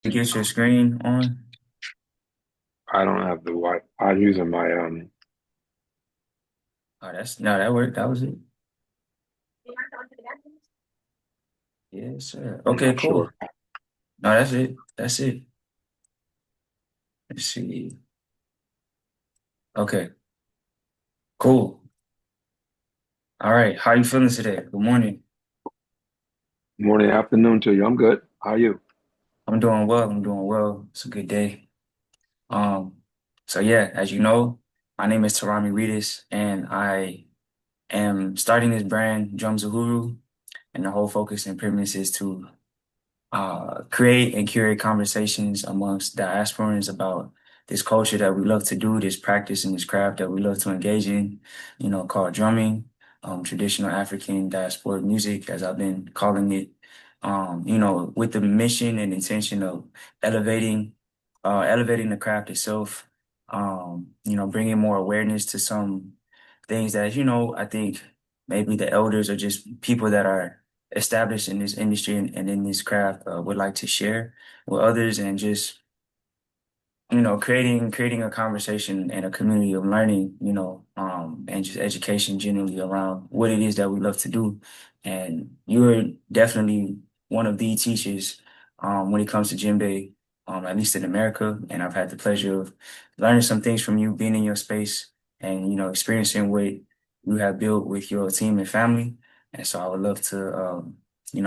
To get your screen on. I don't have the Wi. I'm using my Oh, that's no, that worked. That was it. Yes, sir. I'm Okay, not cool. sure. No, that's it. That's it. Let's see. Okay, cool. All right. How you feeling today? Good morning. Morning, afternoon to you. I'm good. How are you? I'm doing well. I'm doing well. It's a good day. Um, so yeah, as you know, my name is Tarami Reedus, and I am starting this brand, Drumz Uhuru, and the whole focus and premise is to create and curate conversations amongst diasporans about this culture that we love to do, this practice and this craft that we love to engage in, called drumming, traditional African diasporic music, as I've been calling it, with the mission and intention of elevating, elevating the craft itself, bringing more awareness to some things that, I think maybe the elders or just people that are established in this industry and in this craft would like to share with others and just creating a conversation and a community of learning, and just education generally around what it is that we love to do. And you're definitely one of the teachers when it comes to djembe, at least in America. And I've had the pleasure of learning some things from you, being in your space and experiencing what you have built with your team and family. And so I would love to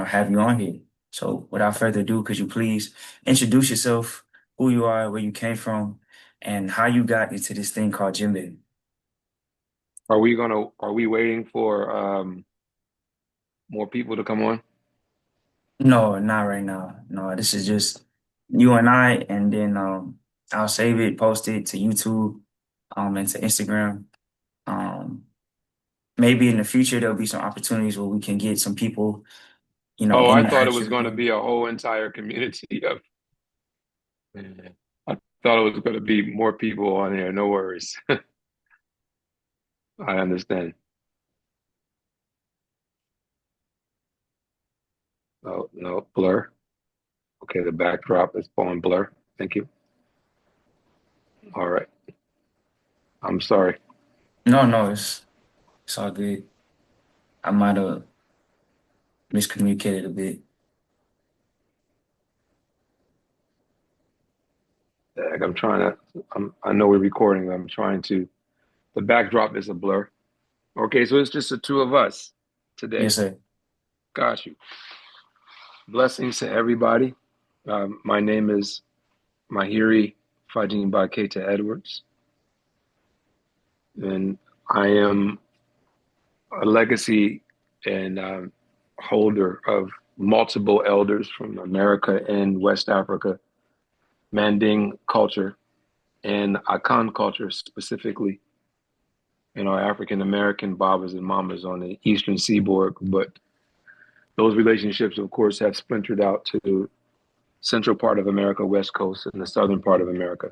have you on here. So without further ado, could you please introduce yourself, who you are, where you came from, and how you got into this thing called djembe? Are we waiting for more people to come on? No, not right now. No, this is just you and I, and then I'll save it, post it to YouTube, and to Instagram. Um, Maybe in the future there'll be some opportunities where we can get some people, Oh, in I the thought it was actual going to game. be a whole entire community of. I thought it was going to be more people on here. No worries. I understand. Oh, no, blur. Okay, the backdrop is on blur. Thank you. All right. I'm sorry. No, no, it's all good. I might have miscommunicated a bit. I'm trying to. I know we're recording. I'm trying to. The backdrop is a blur. Okay, so it's just the two of us today. Yes, sir. Got you. Blessings to everybody. My name is Mahiri Keita Edwards, and I am a legacy and holder of multiple elders from America and West Africa, Manding culture and Akan culture specifically, African American Babas and Mamas on the Eastern Seaboard. But those relationships, of course, have splintered out to central part of America, West Coast, and the southern part of America.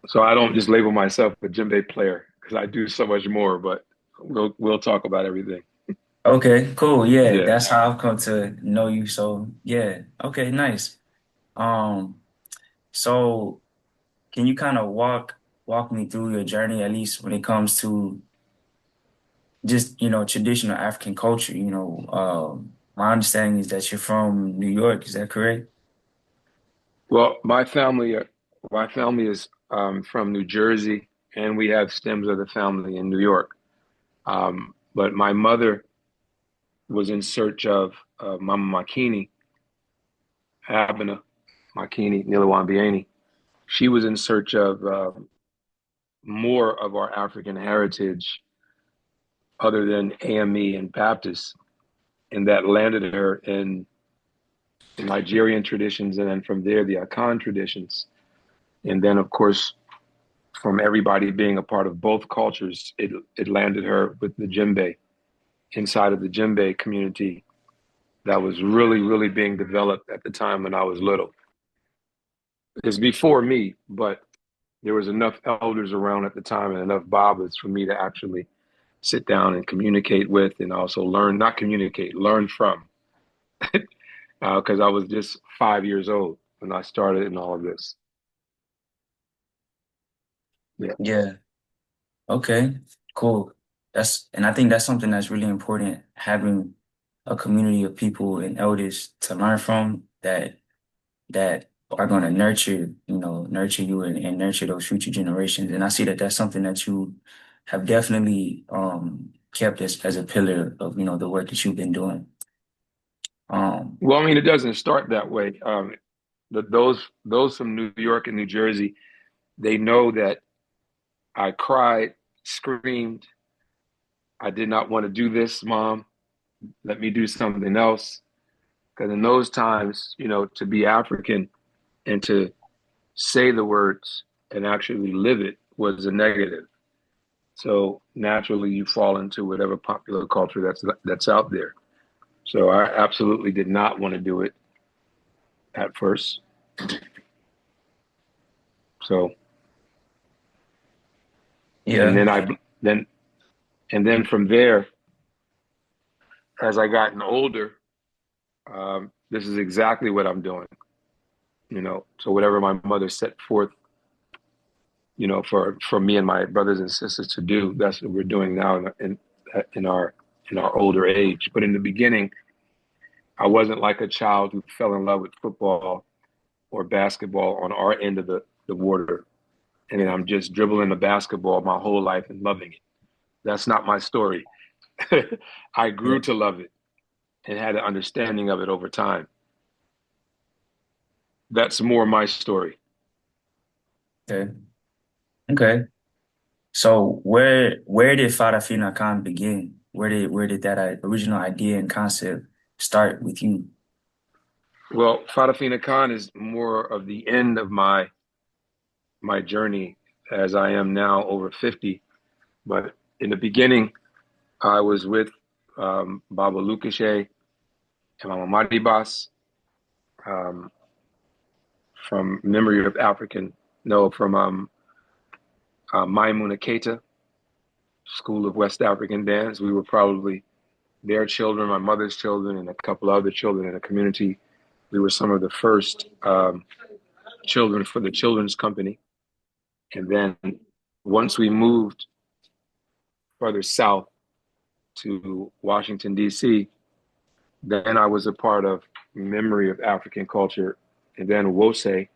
So I don't just label myself a djembe player because I do so much more, but we'll talk about everything. Okay, cool. Yeah, Yeah. that's how I've come to know you. So yeah, okay, nice. Um, so can you kind of walk me through your journey, at least when it comes to just, traditional African culture? My understanding is that you're from New York, is that correct? Well, my family is from New Jersey, and we have stems of the family in New York. But my mother was in search of Mama Makini, Abena Makini, Nilawambiani. She was in search of more of our African heritage other than AME and Baptist, and that landed her in the Nigerian traditions, and then from there, the Akan traditions. And then, of course, from everybody being a part of both cultures, it landed her with the djembe inside of the djembe community that was really, really being developed at the time when I was little. It's before me, but there was enough elders around at the time and enough Babas for me to actually sit down and communicate with and also learn, not communicate, learn from because I was just 5 years old when I started in all of this. Yeah. Yeah. Okay. Cool. And I think that's something that's really important, having a community of people and elders to learn from that are going to nurture you and nurture those future generations. And I see that that's something that you have definitely kept as a pillar of, the work that you've been doing. Um, Well, I mean, it doesn't start that way. Those from New York and New Jersey, they know that I cried, screamed, I did not want to do this, Mom. Let me do something else. Because in those times, to be African and to say the words and actually live it was a negative. So naturally, you fall into whatever popular culture that's out there. So I absolutely did not want to do it at first. So and yeah. then I then and then from there, as I gotten older, this is exactly what I'm doing. So whatever my mother set forth, for me and my brothers and sisters to do, that's what we're doing now in our in our older age. But in the beginning, I wasn't like a child who fell in love with football or basketball on our end of the water. And then I'm just dribbling the basketball my whole life and loving it. That's not my story. I Yeah. grew to love it and had an understanding of it over time. That's more my story. Okay. Okay. So where did Farafina Khan begin? Where did that original idea and concept start with you? Well, Farafina Khan is more of the end of my journey as I am now over 50. But in the beginning, I was with Baba Lukashe and Mama Maribas um, from Memory of African, no, from Maimuna Keita, School of West African Dance. We were probably their children, my mother's children, and a couple other children in the community. We were some of the first children for the children's company. And then once we moved further south to Washington, D.C., then I was a part of Memory of African Culture, and then WOSE,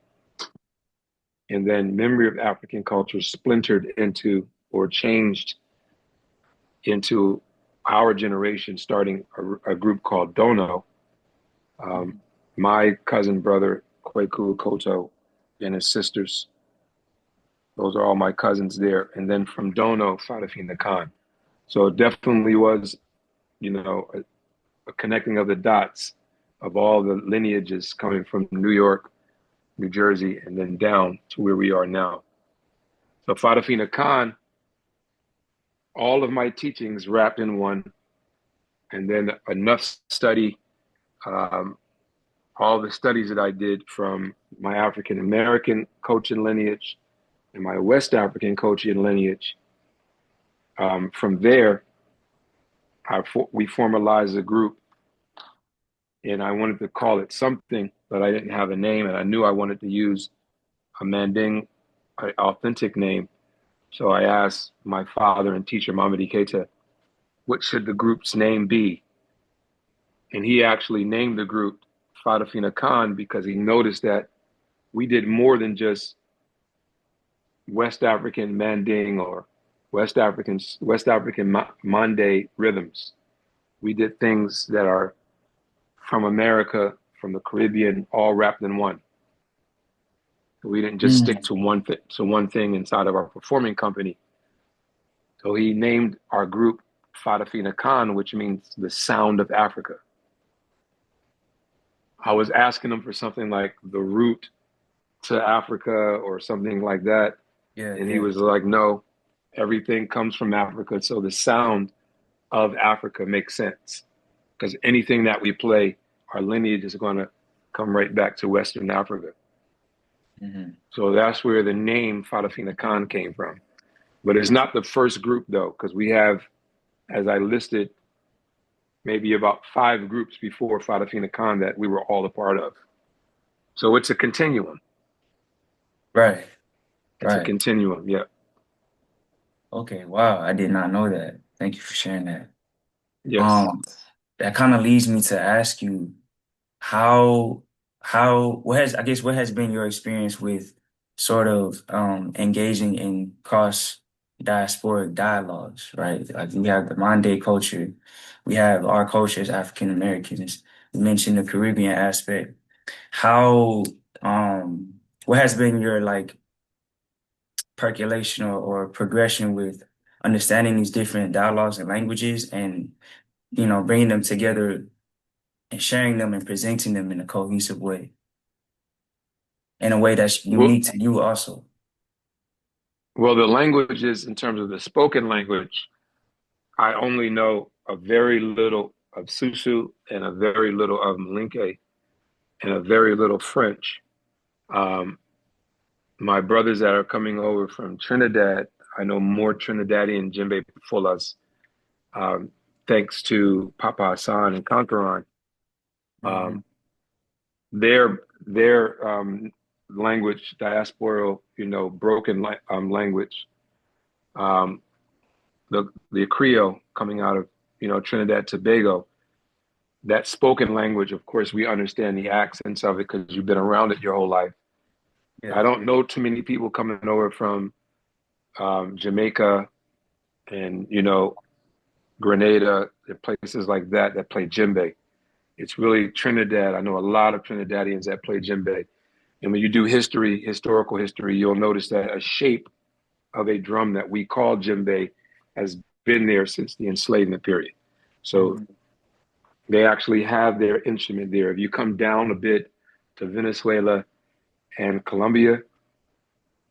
and then Memory of African Culture splintered into or changed into our generation, starting a group called Dono. Um, my cousin brother, Kweku Koto, and his sisters, those are all my cousins there. And then from Dono, Farafina Khan. So it definitely was, a connecting of the dots of all the lineages coming from New York, New Jersey, and then down to where we are now. So Farafina Khan, all of my teachings wrapped in one, and then enough study, um, all the studies that I did from my African American coaching lineage and my West African coaching lineage. From there, we formalized a group, and I wanted to call it something, but I didn't have a name, and I knew I wanted to use a Manding authentic name. So I asked my father and teacher, Mahiri Keita, what should the group's name be? And he actually named the group Farafina Khan because he noticed that we did more than just West African Manding or West African Mande rhythms. We did things that are from America, from the Caribbean, all wrapped in one. We didn't just stick Mm, to one thing inside of our performing company. So he named our group Farafina Khan, which means the sound of Africa. I was asking him for something like the route to Africa or something like that. yeah, And he yeah. was like, no, everything comes from Africa. So the sound of Africa makes sense because anything that we play, our lineage is going to come right back to Western Africa. Hmm. So that's where the name Farafina Khan came from. But it's not the first group though, because we have, as I listed, maybe about 5 groups before Fadafina Khan that we were all a part of. So it's a continuum. Right, It's a right. continuum. Yeah. Okay, wow, I did not know that. Thank you for sharing that. Yes. Um, that kind of leads me to ask you how what has I guess what has been your experience with sort of engaging in cross diasporic dialogues, right? Like we have the Mande culture, we have our culture as African Americans. You mentioned the Caribbean aspect. How what has been your like percolation or progression with understanding these different dialogues and languages and bringing them together and sharing them and presenting them in a cohesive way, in a way that's Well, unique to you also. well, the languages in terms of the spoken language, I only know a very little of Susu and a very little of Malinke and a very little French. Um, my brothers that are coming over from Trinidad, I know more Trinidadian djembe fulas, um, thanks to Papa Hassan and Conqueron. Hmm. Um, their language, diasporal, broken language, um, the Creole coming out of Trinidad Tobago. That spoken language, of course, we understand the accents of it because you've been around it your whole life. I Yeah. don't know too many people coming over from Jamaica and Grenada, places like that that play djembe. It's really Trinidad. I know a lot of Trinidadians that play djembe. And when you do historical history, you'll notice that a shape of a drum that we call djembe has been there since the enslavement period. So Hmm. they actually have their instrument there. If you come down a bit to Venezuela and Colombia,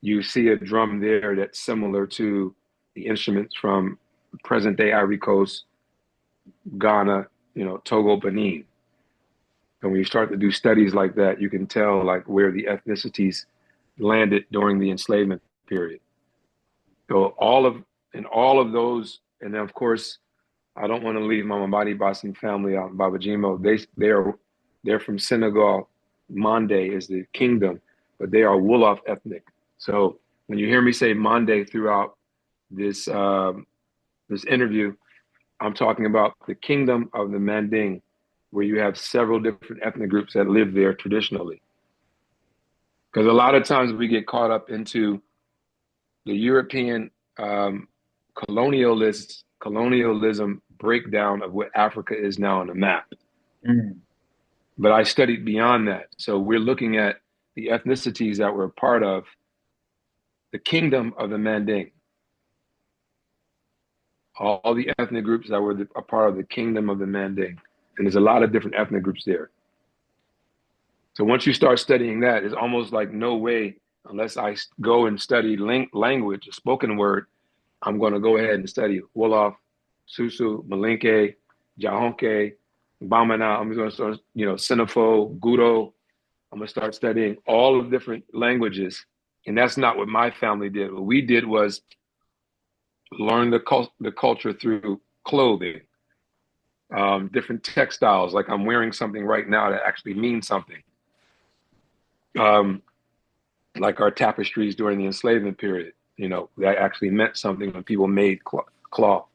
you see a drum there that's similar to the instruments from present day Ivory Coast, Ghana, Togo, Benin. And when you start to do studies like that, you can tell like where the ethnicities landed during the enslavement period. So all of those, and then of course, I don't want to leave Mama Badi Basim family out in Babajimo. They're from Senegal. Mande is the kingdom, but they are Wolof ethnic. So when you hear me say Mande throughout this this interview, I'm talking about the kingdom of the Manding, where you have several different ethnic groups that live there traditionally. Because a lot of times we get caught up into the European um, colonialism breakdown of what Africa is now on the map. Hmm. But I studied beyond that. So we're looking at the ethnicities that were a part of the kingdom of the Manding, all the ethnic groups that were a part of the kingdom of the Manding. And there's a lot of different ethnic groups there. So once you start studying that, it's almost like no way, unless I go and study language, a spoken word, I'm going to go ahead and study Wolof, Susu, Malinke, Jahonke, Bamana. I'm going to start, Senefo, Gudo. I'm going to start studying all of different languages. And that's not what my family did. What we did was learn the culture through clothing, different textiles. Like I'm wearing something right now that actually means something. Um, like our tapestries during the enslavement period, that actually meant something when people made cloth.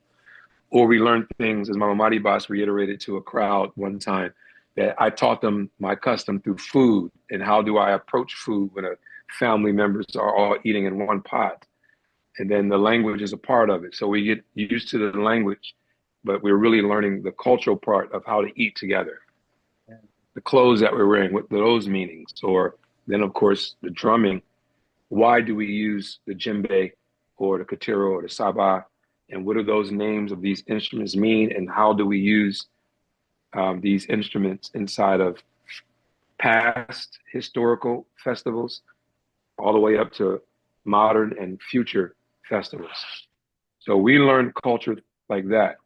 Or we learned things, as Mama Madi Boss reiterated to a crowd one time, that I taught them my custom through food and how do I approach food when a family members are all eating in one pot. And then the language is a part of it. So we get used to the language, but we're really learning the cultural part of how to eat together. The clothes that we're wearing, what those meanings, or then of course the drumming. Why do we use the djembe or the katiro or the saba? And what do those names of these instruments mean? And how do we use these instruments inside of past historical festivals all the way up to modern and future festivals? So we learn culture like that.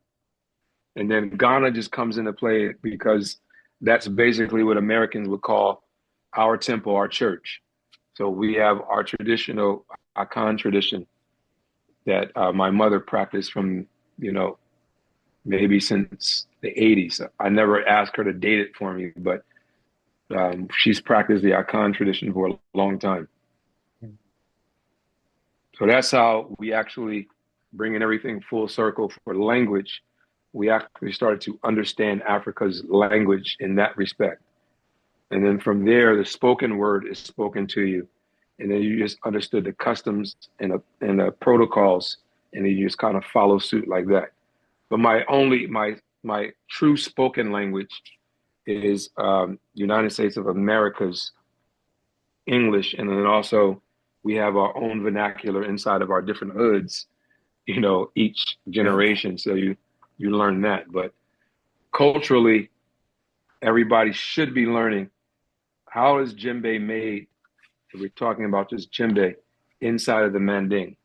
And then Ghana just comes into play because that's basically what Americans would call our temple, our church. So we have our traditional Akan tradition that my mother practiced from, you know, maybe since the 80s. I never asked her to date it for me, but she's practiced the Akan tradition for a long time. So that's how we actually, bringing everything full circle for language, we actually started to understand Africa's language in that respect. And then from there, the spoken word is spoken to you. And then you just understood the customs and the protocols, and then you just kind of follow suit like that. But my true spoken language is United States of America's English, and then also we have our own vernacular inside of our different hoods, each Yeah. generation. So you learn that. But culturally, everybody should be learning how is djembe made. If we're talking about just djembe inside of the manding,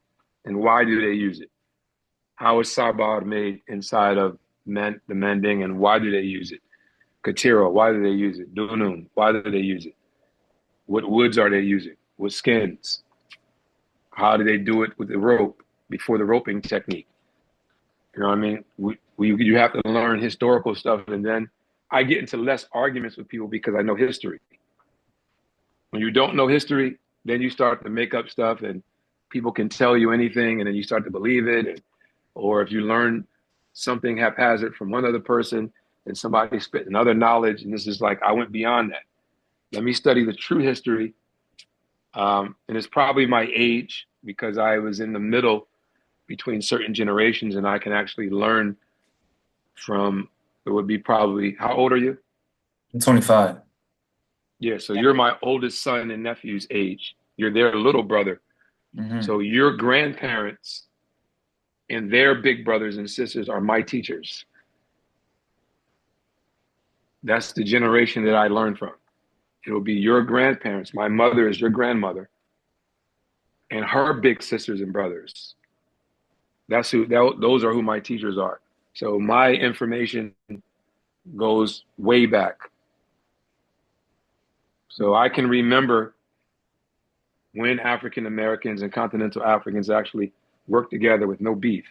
and why do they use it? How is sabar made inside of the manding, and why do they use it? Katira, why do they use it? Dunun, why do they use it? What woods are they using? What skins? How do they do it with the rope before the roping technique? You know what I mean? You have to learn historical stuff, and then I get into less arguments with people because I know history. When you don't know history, then you start to make up stuff, and people can tell you anything, and then you start to believe it. Or if you learn something haphazard from one other person, and somebody spit another knowledge, and this is like I went beyond that. Let me study the true history. And it's probably my age because I was in the middle between certain generations, and I can actually learn from, it would be probably, how old are you? I'm 25. Yeah, so you're my oldest son and nephew's age. You're their little brother. Hmm. So your grandparents and their big brothers and sisters are my teachers. That's the generation that I learned from. It'll be your grandparents. My mother is your grandmother and her big sisters and brothers. Those are who my teachers are. So my information goes way back. So I can remember when African Americans and continental Africans actually worked together with no beef,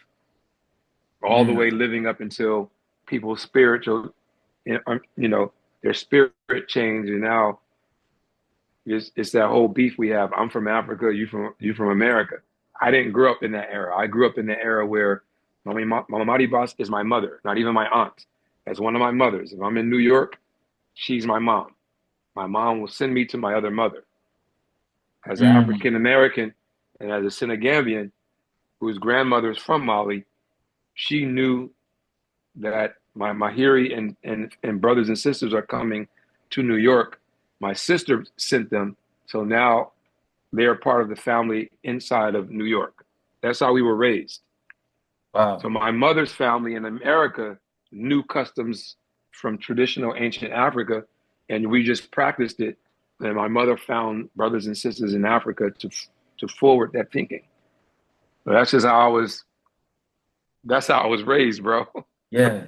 all the way Mm. living up until people's spiritual, their spirit changed, and now it's that whole beef we have. I'm from Africa, you from America. I didn't grow up in that era. I grew up in the era where Mama Mahiri Boss is my mother, not even my aunt. That's one of my mothers. If I'm in New York, she's my mom. My mom will send me to my other mother. As an Mm. African American and as a Senegambian whose grandmother is from Mali, she knew that my Mahiri and brothers and sisters are coming to New York. My sister sent them. So now they are part of the family inside of New York. That's how we were raised. So Wow. my mother's family in America knew customs from traditional ancient Africa, and we just practiced it. And my mother found brothers and sisters in Africa to forward that thinking. So that's just how I was. That's how I was raised, bro. Yeah.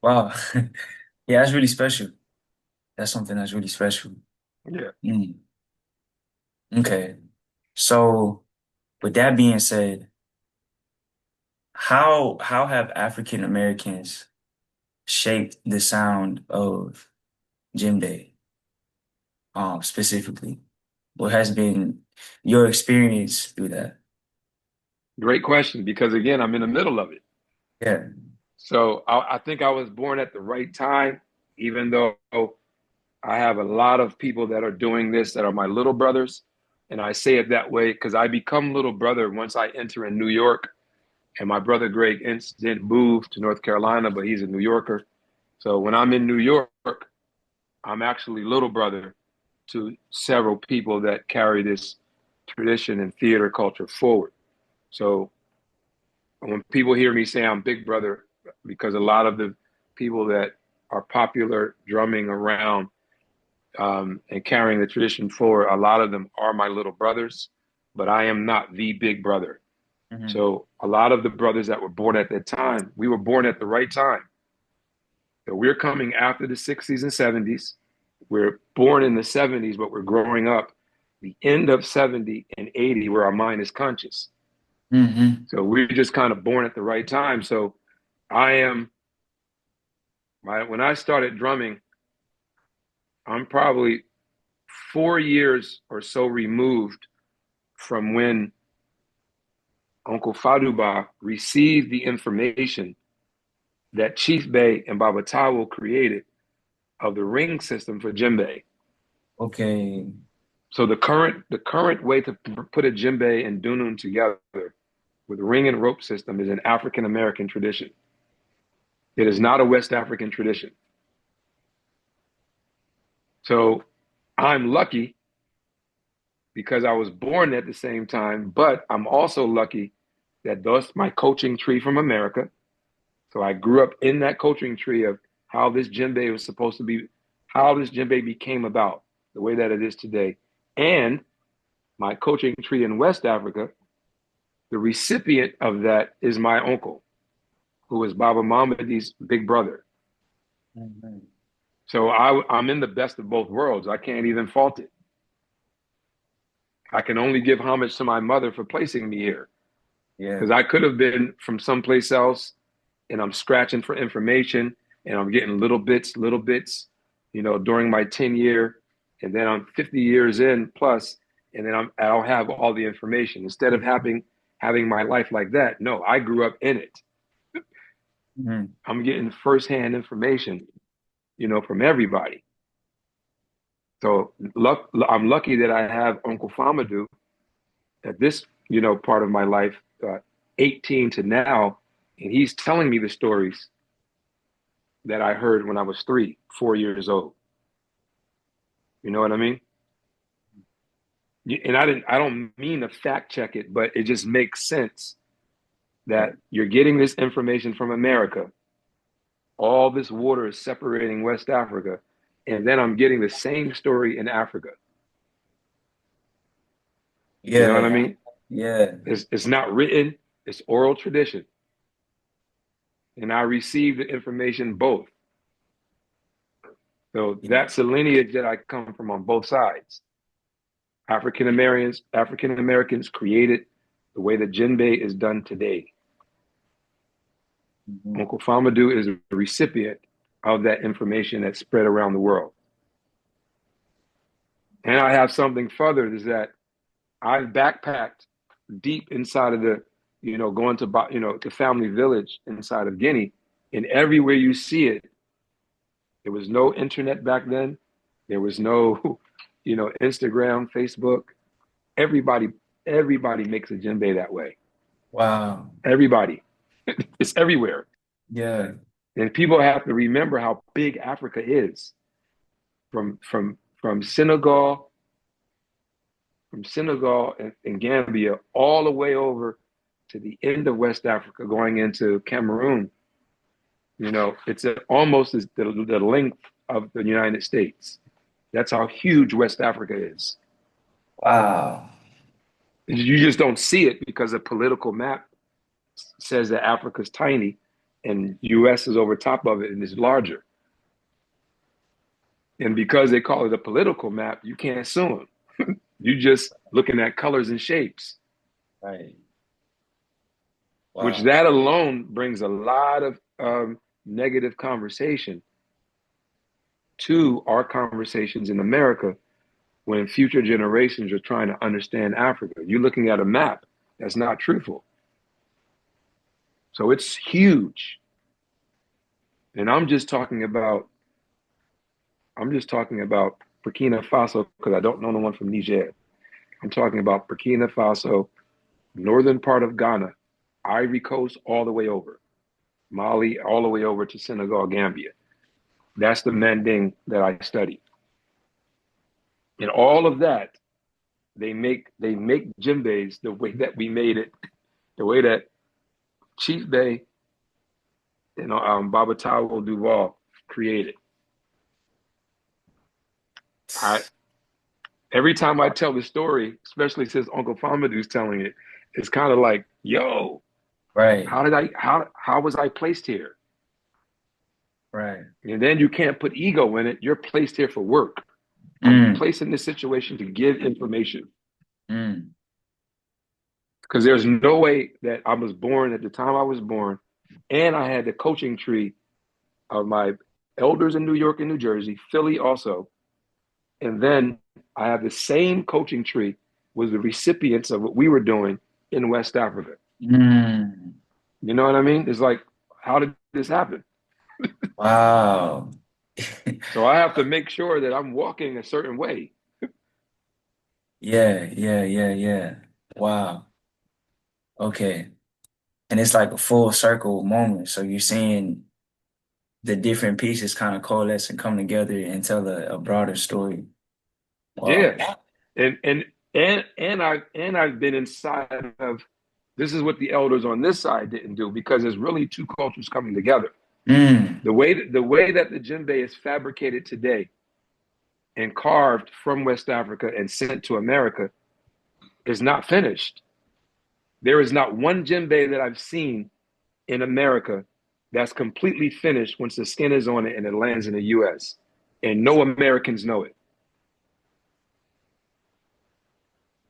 Wow. Yeah, that's really special. That's something that's really special. Yeah. Mm. Okay. So with that being said, how have African Americans shaped the sound of djembe, specifically? What has been your experience through that? Great question, because again, I'm in the middle of it. Yeah. So I think I was born at the right time, even though I have a lot of people that are doing this that are my little brothers. And I say it that way because I become little brother once I enter in New York. And my brother Greg didn't move to North Carolina, but he's a New Yorker. So when I'm in New York, I'm actually little brother to several people that carry this tradition and theater culture forward. So when people hear me say I'm big brother, because a lot of the people that are popular drumming around and carrying the tradition forward, a lot of them are my little brothers, but I am not the big brother. Hmm. So a lot of the brothers that were born at that time, we were born at the right time. So we're coming after the 60s and 70s. We're born in the 70s, but we're growing up the end of 70 and 80 where our mind is conscious. Hmm. So we're just kind of born at the right time. So I am When I started drumming, I'm probably 4 years or so removed from when Uncle Faduba received the information that Chief Bey and Baba Tawo created of the ring system for djembe. Okay. So the current way to put a djembe and dunun together with ring and rope system is an African American tradition. It is not a West African tradition. So I'm lucky because I was born at the same time, but I'm also lucky that that's my coaching tree from America. So I grew up in that coaching tree of how this djembe was supposed to be, how this djembe became about the way that it is today. And my coaching tree in West Africa, the recipient of that is my uncle, who is Baba Mamadi's big brother. Mhm. So I'm in the best of both worlds. I can't even fault it. I can only give homage to my mother for placing me here Yeah. because I could have been from someplace else and I'm scratching for information and I'm getting little bits, during my 10 year, and then I'm 50 years in plus, and then I don't have all the information. Instead of having my life like that, no, I grew up in it. Mhm. I'm getting firsthand information, from everybody. So I'm lucky that I have Uncle Famadou at this, part of my life, 18 to now, and he's telling me the stories that I heard when I was 3, 4 years old. You know what I mean? And I don't mean to fact check it, but it just makes sense that you're getting this information from America. All this water is separating West Africa, and then I'm getting the same story in Africa. You know what I Yeah. mean? Yeah. It's not written, it's oral tradition. And I received the information both. So Yeah. that's the lineage that I come from on both sides. African Americans created the way the djembe is done today. Mhm. Uncle Famadou is a recipient of that information that's spread around the world. And I have something further is that I've backpacked deep inside of going to, the family village inside of Guinea. And everywhere you see it, there was no internet back then. There was no, Instagram, Facebook. Everybody, everybody makes a djembe that way. Wow. Everybody. It's everywhere. Yeah. And people have to remember how big Africa is. From Senegal and Gambia all the way over to the end of West Africa, going into Cameroon. It's almost as the length of the United States. That's how huge West Africa is. Wow. You just don't see it because the political map says that Africa's tiny and US is over top of it and is larger. And because they call it a political map, you can't sue them. You just looking at colors and shapes, Right. which Wow. that alone brings a lot of negative conversation to our conversations in America when future generations are trying to understand Africa. You're looking at a map that's not truthful. So it's huge. And I'm just talking about Burkina Faso because I don't know no one from Niger. I'm talking about Burkina Faso, northern part of Ghana, Ivory Coast, all the way over, Mali, all the way over to Senegal, Gambia. That's the Manding that I study. And all of that, they make djembes the way that we made it, the way that Chief Bey and Baba Tawo Duval created. I Every time I tell the story, especially since Uncle Famadou's telling it, it's kind of like, yo, Right. how was I placed here? Right. And then you can't put ego in it. You're placed here for work. I'm Mm. placed in this situation to give information Mm. because there's no way that I was born at the time I was born, and I had the coaching tree of my elders in New York and New Jersey, Philly also, and then I have the same coaching tree with the recipients of what we were doing in West Africa. Mm. You know what I mean? It's like, how did this happen? Wow. So I have to make sure that I'm walking a certain way. Yeah, yeah, yeah, yeah. Wow. Okay. And it's like a full circle moment. So you're seeing the different pieces kind of coalesce and come together and tell a broader story. Wow. Yeah. And and and I've been inside of this is what the elders on this side didn't do because there's really two cultures coming together. Mm. The way that the djembe is fabricated today and carved from West Africa and sent to America is not finished. There is not one djembe that I've seen in America that's completely finished once the skin is on it and it lands in the US. And no Americans know it.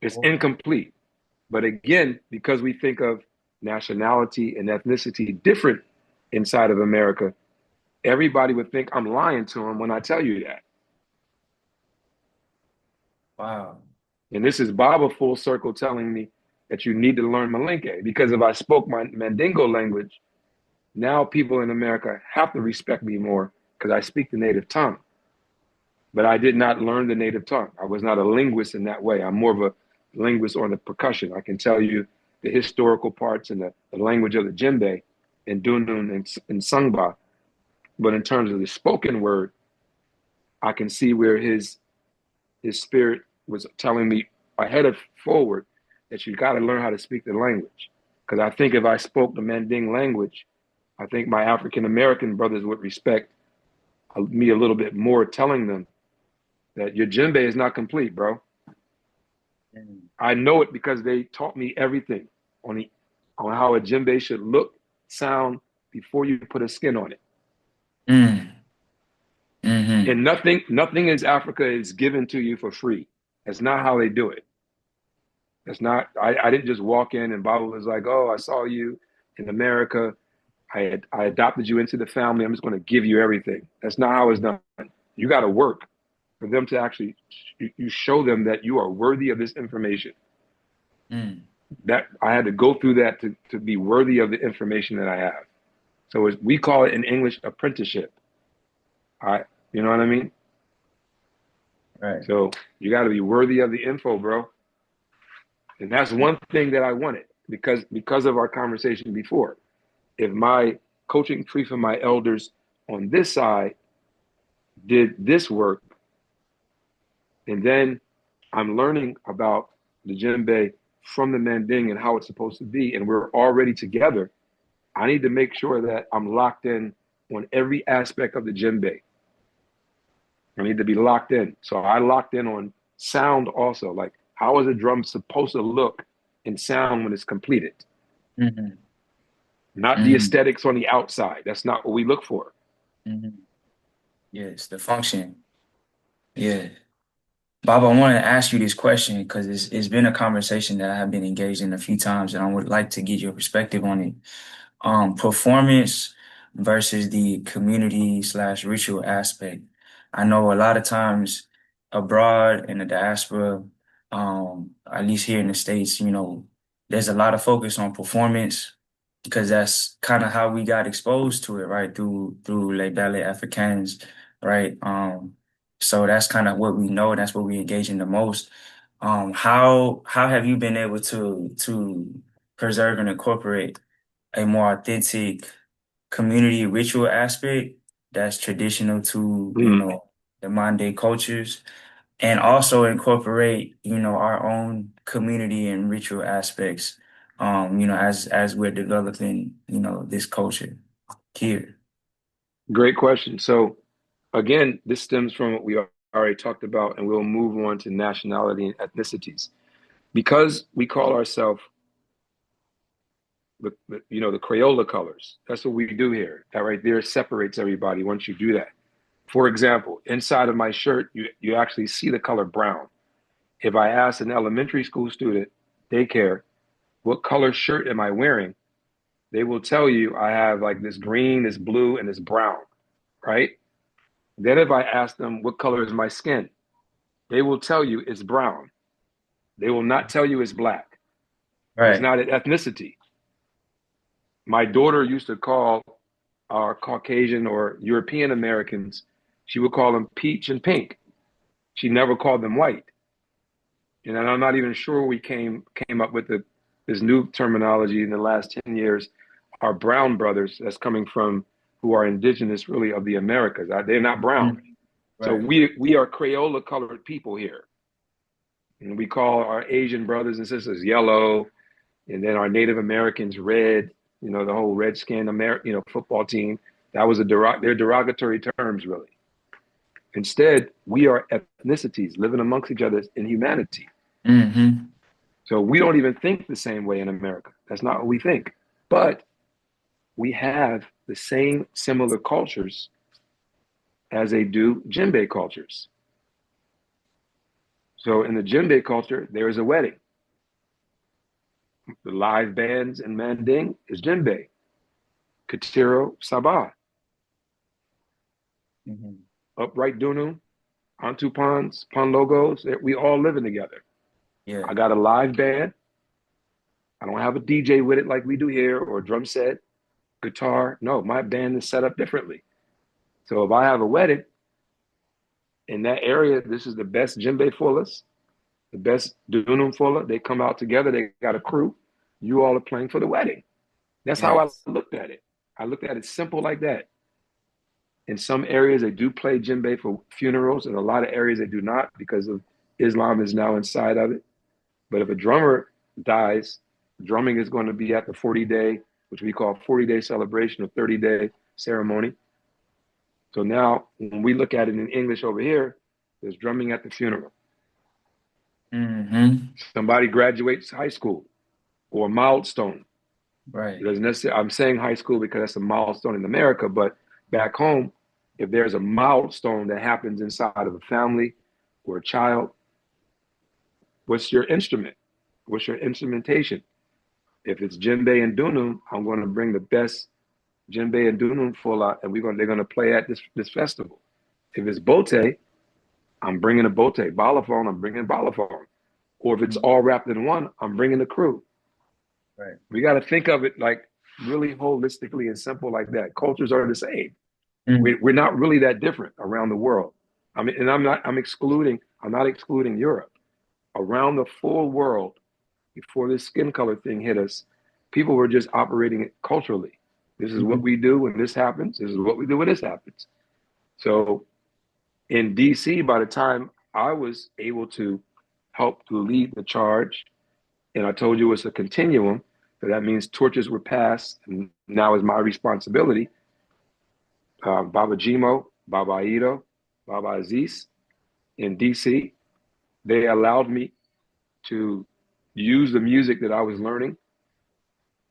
It's incomplete. But again, because we think of nationality and ethnicity different inside of America, everybody would think I'm lying to them when I tell you that. Wow. And this is Baba full circle telling me that you need to learn Malinke because if I spoke my Mandingo language, now people in America have to respect me more because I speak the native tongue. But I did not learn the native tongue. I was not a linguist in that way. I'm more of a linguist on the percussion. I can tell you the historical parts and the language of the djembe and Dunun and Sangba. But in terms of the spoken word, I can see where his spirit was telling me ahead of forward that you got to learn how to speak the language. Because I think if I spoke the Manding language, I think my African American brothers would respect me a little bit more, telling them that your djembe is not complete, bro. Mm. I know it because they taught me everything on on how a djembe should look, sound before you put a skin on it. Mm. Mm-hmm. And nothing in Africa is given to you for free. That's not how they do it. That's not. I didn't just walk in and Baba was like, "Oh, I saw you in America. I adopted you into the family. I'm just going to give you everything." That's not how it's done. You got to work for them to actually. You show them that you are worthy of this information. Mm. That I had to go through that to be worthy of the information that I have. So we call it in English apprenticeship. I, you know what I mean? Right. So you got to be worthy of the info, bro. And that's one thing that I wanted because of our conversation before. If my coaching tree for my elders on this side did this work, and then I'm learning about the djembe from the Manding and how it's supposed to be, and we're already together, I need to make sure that I'm locked in on every aspect of the djembe. I need to be locked in. So I locked in on sound also. Like, how is a drum supposed to look and sound when it's completed? Mm-hmm. Not the Mm-hmm. aesthetics on the outside. That's not what we look for. Mm-hmm. Yes, the function. Yeah. Bob, I wanted to ask you this question because it's been a conversation that I have been engaged in a few times, and I would like to get your perspective on it. Performance versus the community slash ritual aspect. I know a lot of times abroad in the diaspora, at least here in the States, there's a lot of focus on performance because that's kind of how we got exposed to it, right? Through Les Ballets Africains, right? So that's kind of what we know, that's what we engage in the most. How have you been able to preserve and incorporate a more authentic community ritual aspect that's traditional to, Mm, the modern day cultures, and also incorporate, our own community and ritual aspects, as we're developing, this culture here. great question. So again, this stems from what we already talked about, and we'll move on to nationality and ethnicities. Because we call ourselves the Crayola colors. That's what we do here. That right there separates everybody once you do that. For example, inside of my shirt, you actually see the color brown. If I ask an elementary school student, daycare, what color shirt am I wearing? They will tell you I have like this green, this blue, and this brown, right? Then if I ask them, what color is my skin? They will tell you it's brown. They will not tell you it's black. It's Right. not an ethnicity. My daughter used to call our Caucasian or European Americans, she would call them peach and pink. She never called them white. And I'm not even sure we came up with this new terminology in the last 10 years. Our brown brothers that's coming from who are indigenous really of the Americas. They're not brown. Mhm. So Right. we are Crayola colored people here. And we call our Asian brothers and sisters yellow, and then our Native Americans red, the whole redskin football team. That was they're derogatory terms really. Instead, we are ethnicities living amongst each other in humanity. Hmm. So we don't even think the same way in America. That's not what we think. But we have the same similar cultures as they do djembe cultures. So in the djembe culture, there is a wedding. The live bands in Manding is djembe, Katiro, Sabah, Hmm. Upright Dunu, Antu Pons, Pon Logos. We all living together. Yeah. I got a live band. I don't have a DJ with it like we do here or a drum set, guitar. No, my band is set up differently. So if I have a wedding in that area, this is the best djembe fullers, the best dunum fuller. They come out together. They got a crew. You all are playing for the wedding. That's how I Yes. looked at it. I looked at it simple like that. In some areas, they do play djembe for funerals. In a lot of areas, they do not because of Islam is now inside of it. But if a drummer dies, drumming is going to be at the 40-day, which we call 40-day celebration or 30-day ceremony. So now, when we look at it in English over here, there's drumming at the funeral. Hmm. Somebody graduates high school or a milestone. It Right. doesn't necessarily, I'm saying high school because that's a milestone in America, but back home, if there's a milestone that happens inside of a family or a child, what's your instrument? What's your instrumentation? If it's djembe and dunum, I'm going to bring the best djembe and dunum full out, and they're going to play at this festival. If it's bote, I'm bringing a bote. Balafon, I'm bringing balafon. Or if it's Mhm. all wrapped in one, I'm bringing the crew. Right. We got to think of it like really holistically and simple like that. Cultures are the same. Mm. We're not really that different around the world. I mean, and I'm not excluding Europe. Around the full world, before this skin color thing hit us, people were just operating it culturally. This is what Mhm. we do when this happens. This is what we do when this happens. So in DC, by the time I was able to help to lead the charge, and I told you it's a continuum, so that means torches were passed, and now is my responsibility. Baba Jimo, Baba Aido, Baba Aziz in DC, they allowed me to use the music that I was learning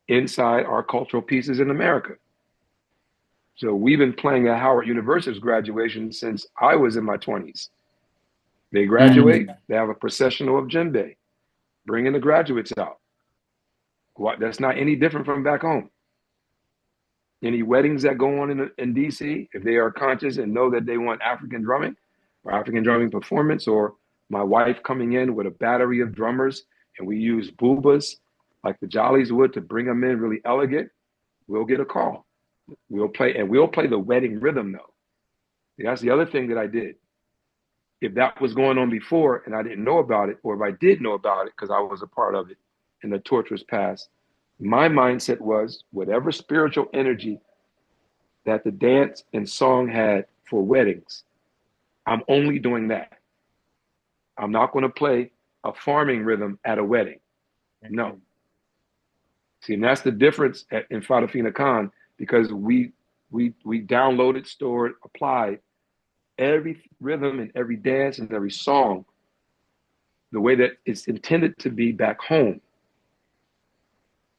inside our cultural pieces in America. So we've been playing at Howard University's graduation since I was in my 20s. They graduate, Mm. they have a processional of djembe, bringing the graduates out. That's not any different from back home. Any weddings that go on in DC, if they are conscious and know that they want African drumming or African drumming performance, or my wife coming in with a battery of drummers and we use boobas like the Jollies would to bring them in really elegant, we'll get a call. We'll play the wedding rhythm though. That's the other thing that I did. If that was going on before and I didn't know about it, or if I did know about it because I was a part of it and the torch was passed, my mindset was whatever spiritual energy that the dance and song had for weddings, I'm only doing that. I'm not going to play a farming rhythm at a wedding. No. Mhm. See, and that's the difference in Farafina Khan because we downloaded, stored, applied every rhythm and every dance and every song the way that it's intended to be back home.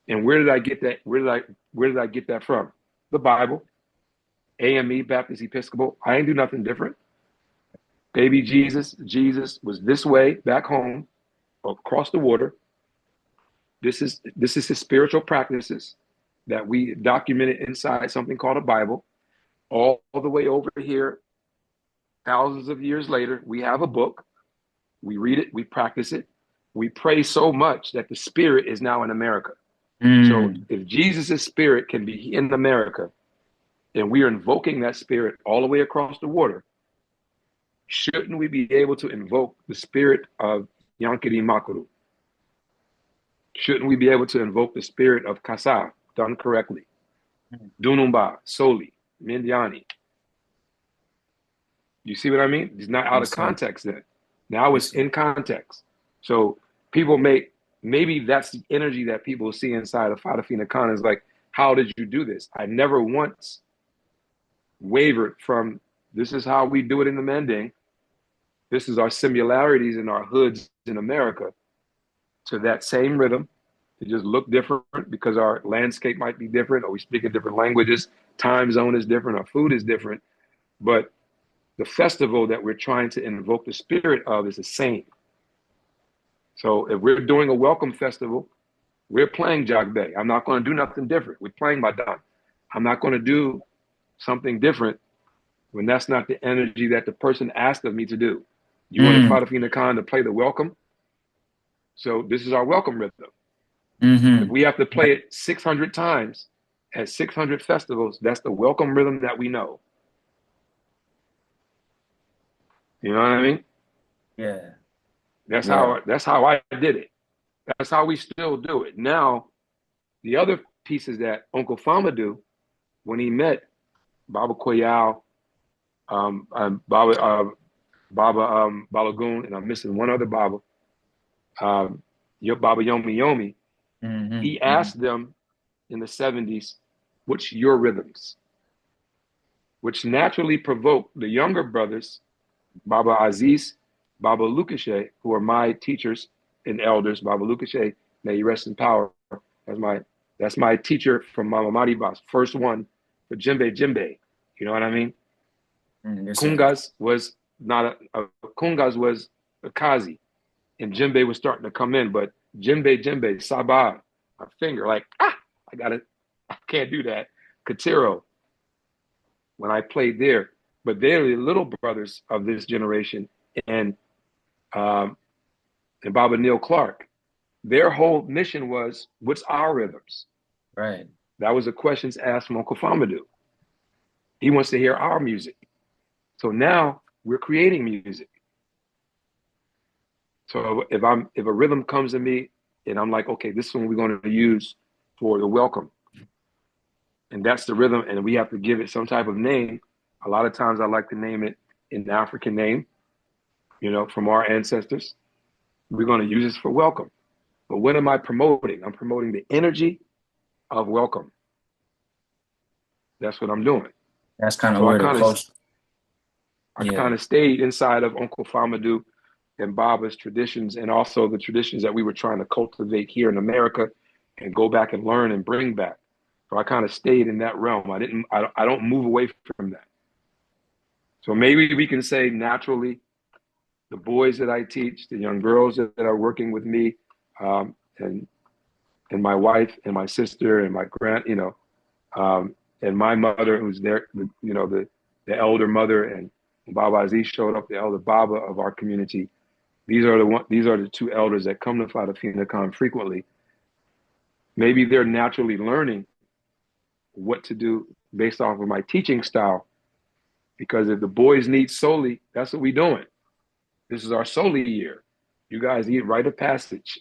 And where did I get that? Where did I get that from? The Bible, AME, Baptist Episcopal. I ain't do nothing different. Baby Jesus was this way back home, across the water. This is his spiritual practices that we documented inside something called a Bible. All the way over here thousands of years later, we have a book, we read it, we practice it, we pray so much that the spirit is now in America. So Mm. if Jesus' spirit can be in America, and we are invoking that spirit all the way across the water, shouldn't we be able to invoke the spirit of Yankiri Makuru? Shouldn't we be able to invoke the spirit of Kasa done correctly? Dunumba, Soli, Mindiani. You see what I mean? It's not out of Yes, sir. context then. Now Yes, it's sir. in context. So people maybe that's the energy that people see inside of Fadafina Khan is like, how did you do this? I never once wavered from this is how we do it in the Mending. This is our similarities in our hoods in America to that same rhythm. It just look different because our landscape might be different, or we speak in different languages. Time zone is different, our food is different. But the festival that we're trying to invoke the spirit of is the same. So if we're doing a welcome festival, we're playing Jagbe. I'm not going to do nothing different. We're playing Badan. I'm not going to do something different when that's not the energy that the person asked of me to do. You wanted Mm. Fadafina Khan to play the welcome, so this is our welcome rhythm. If Mm-hmm. we have to play it 600 times at 600 festivals, that's the welcome rhythm that we know. You know what I mean? Yeah. That's Yeah. how I did it. That's how we still do it. Now, the other pieces that Uncle Fama do when he met Baba Koyal, Baba Balagoon, and I'm missing one other Baba, Baba Yomi Yomi, he Mm-hmm. Mm-hmm. asked them in the 70s, what's your rhythms? Which naturally provoked the younger brothers, Baba Aziz, Baba Lukashe, who are my teachers and elders. Baba Lukashe, may he rest in power. That's my that's my teacher from Mama Maribas, first one for djembe. You know what I mean? Mm, yes, sir. Kungas was not Kungas was a Kazi, and djembe was starting to come in, but djembe, Sabah, my finger, like, I got it. I can't do that. Katiro, when I played there, but they're the little brothers of this generation, and um, and Baba Neil Clark. Their whole mission was, what's our rhythms? Right. That was the questions asked from Uncle Famadou. He wants to hear our music. So now we're creating music. So if a rhythm comes to me and I'm like, okay, this is what we're going to use for the welcome, and that's the rhythm, and we have to give it some type of name. A lot of times I like to name it an African name, from our ancestors. We're going to use this for welcome. But what am I promoting? I'm promoting the energy of welcome. That's what I'm doing. That's kind of So I where the kind of culture. I Yeah. kind of stayed inside of Uncle Famadou and Baba's traditions, and also the traditions that we were trying to cultivate here in America and go back and learn and bring back. So I kind of stayed in that realm. I don't move away from that. So maybe we can say naturally, the boys that I teach, the young girls that are working with me, and my wife and my sister and my and my mother who's there, the elder mother, and Baba Aziz showed up, the elder Baba of our community. These are the two elders that come to Fadafina Khan frequently. Maybe they're naturally learning what to do based off of my teaching style. Because if the boys need Soli, that's what we're doing. This is our Soli year. You guys need rite of passage.